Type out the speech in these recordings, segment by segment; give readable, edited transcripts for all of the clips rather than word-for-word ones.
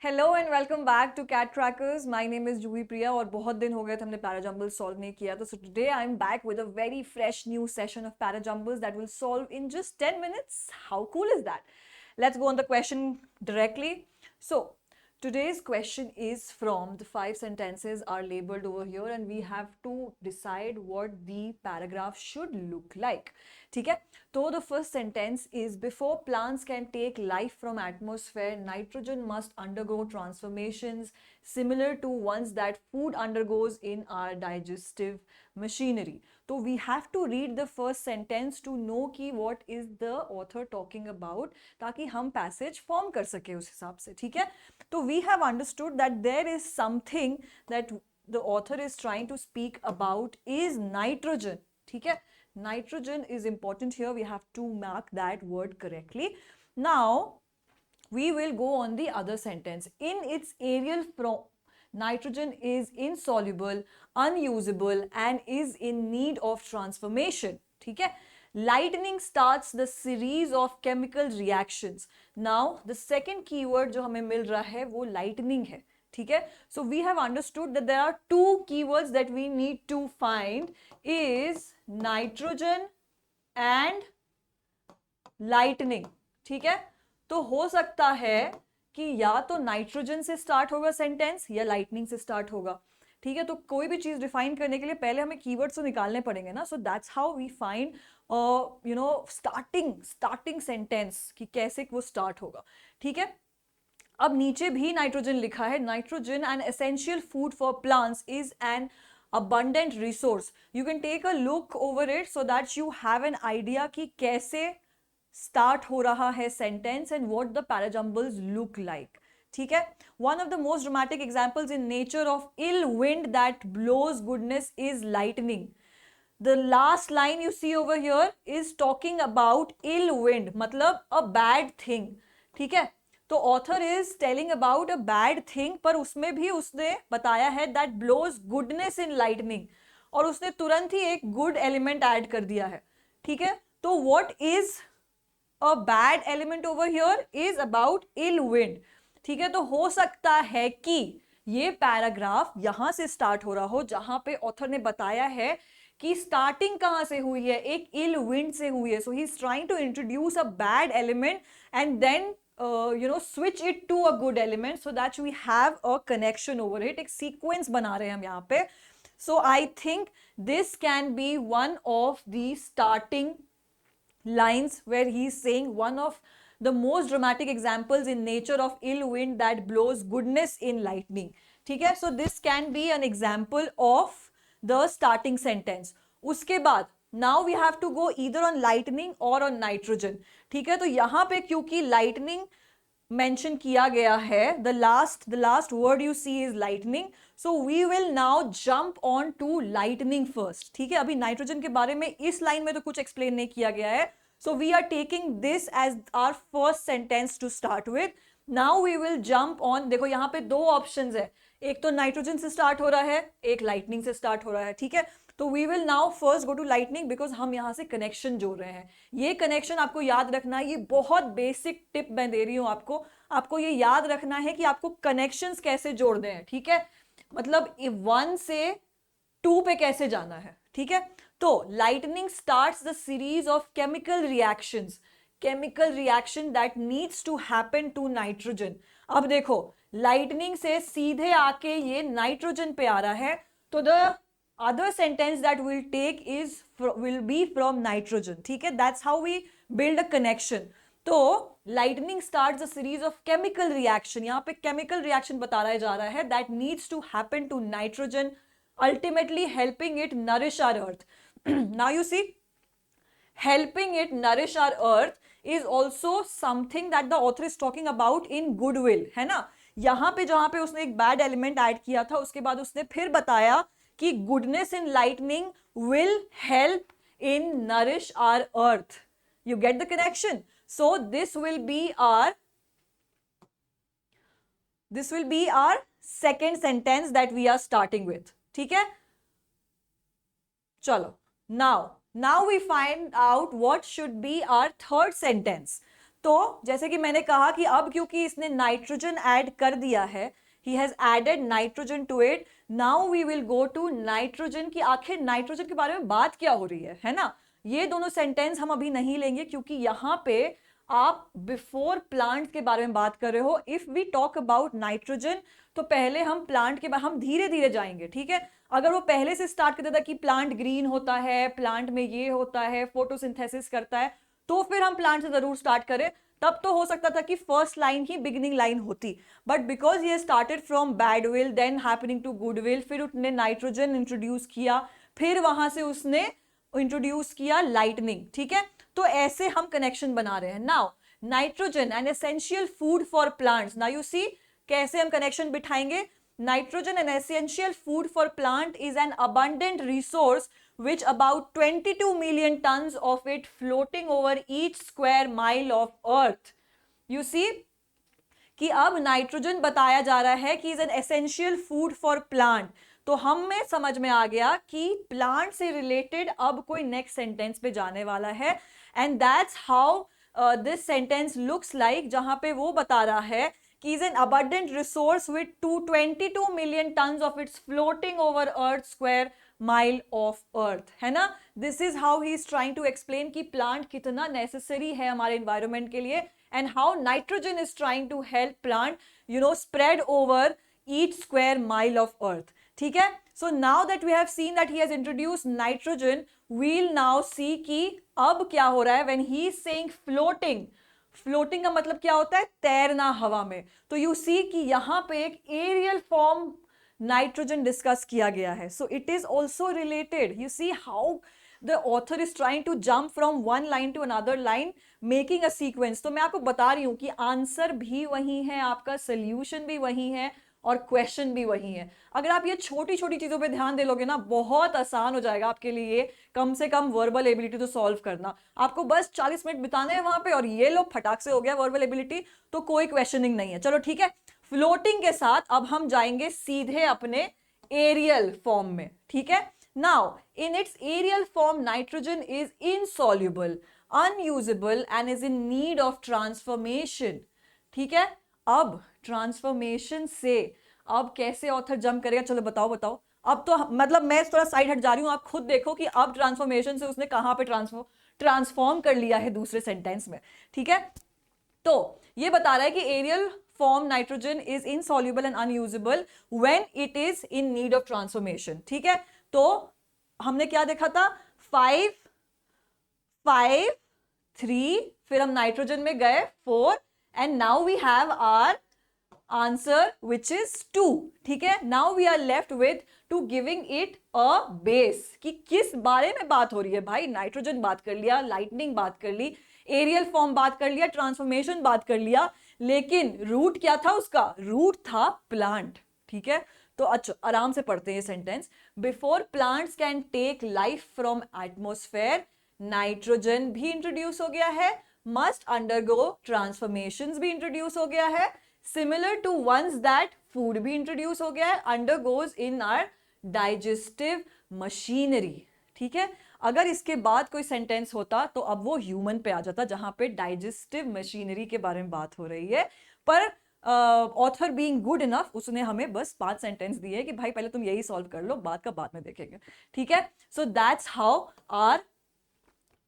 Hello and welcome back to Cat Trackers. My name is Juhi Priya और बहुत दिन हो गए थे हमने पैराजंबल सॉल्व नहीं किया, तो today I am back with a very fresh new session of parajumbles that will solve in just 10 minutes. How cool is that? Let's go on the question directly. So today's question is from the 5 sentences are labeled over here and we have to decide what the paragraph should look like. ठीक है, तो the first sentence is before plants can take life from atmosphere, nitrogen must undergo transformations similar to ones that food undergoes in our digestive machinery. तो we have to read the first sentence to know कि what is the author talking about, ताकि हम passage form कर सके उस हिसाब से. ठीक है, तो we have understood that there is something that the author is trying to speak about is nitrogen. ठीक है, nitrogen is important here. We have to mark that word correctly. Now we will go on the other sentence. In its aerial form, nitrogen is insoluble, unusable and is in need of transformation. ठीक है, lightning starts the series of chemical reactions. Now the second keyword जो हमें मिल रहा है वो lightning है. ठीक है, so we have understood that there are two keywords that we need to find is nitrogen and lightning. ठीक है, तो हो सकता है कि या तो नाइट्रोजन से स्टार्ट होगा सेंटेंस या लाइटनिंग से स्टार्ट होगा. ठीक है, तो कोई भी चीज डिफाइन करने के लिए पहले हमें कीवर्ड्स तो निकालने पड़ेंगे ना. So that's how we find starting sentence कि कैसे वो स्टार्ट होगा. ठीक है, अब नीचे भी नाइट्रोजन लिखा है. Nitrogen an essential food for plants is an abundant resource. You can take a look over it so that you have an idea कि कैसे स्टार्ट हो रहा है sentence and what the parajumbles look like. ठीक है, one of the most dramatic examples in nature of ill wind that blows goodness is lightning. The last line you see over here is talking about ill wind, मतलब a bad thing. ठीक है, तो author is telling about a bad thing, पर उसमें भी उसने बताया है that blows goodness in lightning, और उसने तुरंत ही एक गुड एलिमेंट ऐड कर दिया है. ठीक है, तो what is a bad element over here is about ill wind. ठीक है, तो हो सकता है कि ये पैराग्राफ यहां से स्टार्ट हो रहा हो जहां पे ऑथर ने बताया है कि स्टार्टिंग कहां से हुई है, एक इल विंड से हुई है. So he is trying to introduce a bad element and then switch it to a good element so that we have a connection over it. एक sequence बना रहे हैं हम यहाँ पे. So I think this can be one of the starting lines where he is saying one of the most dramatic examples in nature of ill wind that blows goodness in lightning. ठीक है, so this can be an example of the starting sentence. उसके बाद now we have to go either on lightning or on nitrogen. ठीक है, तो यहां पे क्योंकि lightning मेंशन किया गया है, the last word you see is lightning, so we will now jump on to lightning first. ठीक है, अभी नाइट्रोजन के बारे में इस लाइन में तो कुछ एक्सप्लेन नहीं किया गया है, so we are taking this as our first sentence to start with. now we will jump on. देखो यहाँ पे दो ऑप्शंस है, एक तो नाइट्रोजन से स्टार्ट हो रहा है, एक लाइटनिंग से स्टार्ट हो रहा है. ठीक है, तो we will now first go to lightning because हम यहां से कनेक्शन जोड़ रहे हैं. ये कनेक्शन आपको याद रखना है, ये बहुत बेसिक टिप मैं दे रही हूं आपको. आपको ये याद रखना है कि आपको कनेक्शंस कैसे जोड़ने हैं. ठीक है, मतलब 1 से 2 पे कैसे जाना है. ठीक है, तो lightning starts the series of chemical reactions, chemical reaction that needs to happen to nitrogen. अब देखो लाइटनिंग से सीधे आके ये नाइट्रोजन पे आ रहा है, तो the other sentence that we'll take is will be from nitrogen. ठीक है, that's how we build a connection. तो lightning starts a series of chemical reaction. यहाँ पे chemical reaction बताया जा रहा है that needs to happen to nitrogen, ultimately helping it nourish our earth. Now you see, helping it nourish our earth is also something that the author is talking about in goodwill. है ना, यहाँ पे जहाँ पे उसने एक bad element add किया था, उसके बाद उसने फिर बताया कि goodness in lightning will help in nourish our earth. You get the connection? So this will be our second sentence that we are starting with. ठीक है, चलो now we find out what should be our third sentence. तो जैसे कि मैंने कहा कि अब क्योंकि इसने नाइट्रोजन ऐड कर दिया है, he has added nitrogen to it. Now we will go to nitrogen कि आखिर नाइट्रोजन के बारे में बात क्या हो रही है ना? ये दोनों सेंटेंस हम अभी नहीं लेंगे क्योंकि यहाँ पे आप बिफोर प्लांट के बारे में बात कर रहे हो. If we talk about nitrogen तो पहले हम प्लांट के बारे हम धीरे धीरे जाएंगे, ठीक है. अगर वो पहले से स्टार्ट कर देता कि प्लांट ग्रीन होता है, प्लांट में ये होता है, फोटोसिंथेसिस करता है, तो फिर हम प्लांट से जरूर स्टार्ट करें. तब तो हो सकता था कि फर्स्ट लाइन ही बिगिनिंग लाइन होती, बट बिकॉज ये started from bad will then happening to good will, फिर उसने नाइट्रोजन इंट्रोड्यूस किया, फिर वहां से उसने इंट्रोड्यूस किया लाइटनिंग, ठीक है. तो ऐसे हम कनेक्शन बना रहे हैं. Now nitrogen an essential food for plants. Now you see कैसे हम कनेक्शन बिठाएंगे. Nitrogen an essential food for plant is an abundant resource which about 22 million tons of it floating over each square mile of earth. You see कि अब nitrogen बताया जा रहा है कि is an essential food for plant. तो हमें समझ में आ गया कि प्लांट से रिलेटेड अब कोई नेक्स्ट सेंटेंस पे जाने वाला है. And that's how this sentence looks like, जहां पे वो बता रहा है कि is an abundant resource with 222 million tons of its floating over earth square mile of earth, है ना. this is how he is trying to explain कि plant कितना necessary है हमारे environment के लिए, and how nitrogen is trying to help plant spread over each square mile of earth. ठीक है. so now that we have seen that he has introduced nitrogen, we'll now see कि अब क्या हो रहा है when he is saying floating. Floating का मतलब क्या होता है, तैरना हवा में. तो यू सी कि यहां पे एक एरियल फॉर्म नाइट्रोजन डिस्कस किया गया है. So it is also related. You see how the author is trying to jump from one line to another line, making a sequence. तो मैं आपको बता रही हूं कि आंसर भी वही है, आपका सोल्यूशन भी वही है, और क्वेश्चन भी वही है. अगर आप ये छोटी छोटी चीजों पे ध्यान दे लोगे ना, बहुत आसान हो जाएगा आपके लिए कम से कम वर्बल एबिलिटी तो सॉल्व करना. आपको बस 40 मिनट बिताने हैं वहां पे, और ये लो फटाक से हो गया वर्बल एबिलिटी, तो कोई क्वेश्चनिंग नहीं है. चलो ठीक है. फ्लोटिंग के साथ अब हम जाएंगे सीधे अपने एरियल फॉर्म में, ठीक है. Now in its aerial form nitrogen is insoluble, unusable and is in need of transformation. ठीक है. अब ट्रांसफॉर्मेशन से अब कैसे ऑथर जंप करेगा, चलो बताओ बताओ. अब तो मतलब मैं थोड़ा साइड हट जा रही हूं, आप खुद देखो कि अब ट्रांसफॉर्मेशन से उसने कहां पे ट्रांसफॉर्म कर लिया है दूसरे सेंटेंस में. ठीक है. तो ये बता रहा है कि aerial form nitrogen is insoluble and unusable when it is in need of transformation. ठीक है. तो हमने क्या देखा था, 5 5 3, फिर हम नाइट्रोजन में गए 4, and now we have our answer which is 2. ठीक है. now we are left with to giving it a base. कि किस बारे में बात हो रही है भाई. नाइट्रोजन बात कर लिया, लाइटनिंग बात कर ली, एरियल फॉर्म बात कर लिया, ट्रांसफॉर्मेशन बात कर लिया, लेकिन रूट क्या था उसका, रूट था प्लांट. ठीक है. तो अच्छा आराम से पढ़ते हैं ये sentence. Before plants can take life from atmosphere, nitrogen भी इंट्रोड्यूस हो गया है, must undergo transformations भी इंट्रोड्यूस हो गया है, similar to ones that food भी इंट्रोड्यूस हो गया है, undergoes in our digestive machinery. ठीक है. अगर इसके बाद कोई सेंटेंस होता तो अब वो ह्यूमन पे आ जाता, जहां पे डाइजेस्टिव मशीनरी के बारे में बात हो रही है. पर ऑथर बीइंग गुड इनफ, उसने हमें बस 5 सेंटेंस दिए कि भाई पहले तुम यही सॉल्व कर लो, बाद का बाद में देखेंगे. ठीक है. So that's how our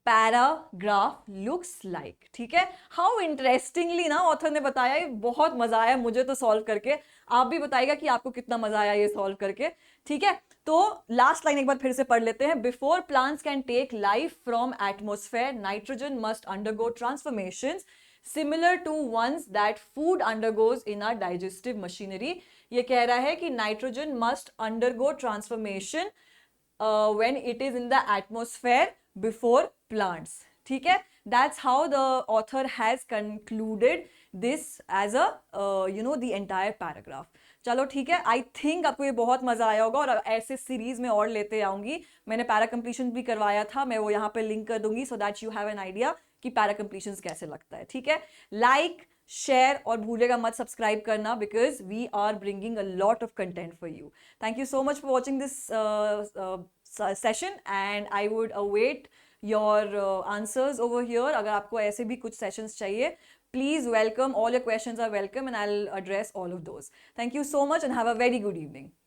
paragraph looks like. ठीक है. हाउ इंटरेस्टिंगली ना ऑथर ने बताया, बहुत मजा आया मुझे तो सॉल्व करके. आप भी बताइएगा कि आपको कितना मजा आया ये सॉल्व करके. ठीक है. तो लास्ट लाइन एक बार फिर से पढ़ लेते हैं. Before plants can take life from atmosphere, nitrogen must undergo transformations similar to ones that food undergoes in our digestive machinery. ये कह रहा है कि nitrogen must undergo transformation when it is in the atmosphere before plants. ठीक है. That's how the author has concluded this as a the entire paragraph. चलो ठीक है. आई थिंक आपको ये बहुत मजा आया होगा, और ऐसे सीरीज में और लेते आऊंगी. मैंने पैरा कंप्लीशन भी करवाया था, मैं वो यहाँ पे लिंक कर दूंगी so that you have an idea कि पैरा कंप्लीशन कैसे लगता है. ठीक है. लाइक शेयर और भूलेगा मत सब्सक्राइब करना, because we are bringing a lot of content for you. Thank you so much for watching this session, and I would await your answers over here. अगर आपको ऐसे भी कुछ सेशंस चाहिए, please welcome, all your questions are welcome and I'll address all of those. Thank you so much and have a very good evening.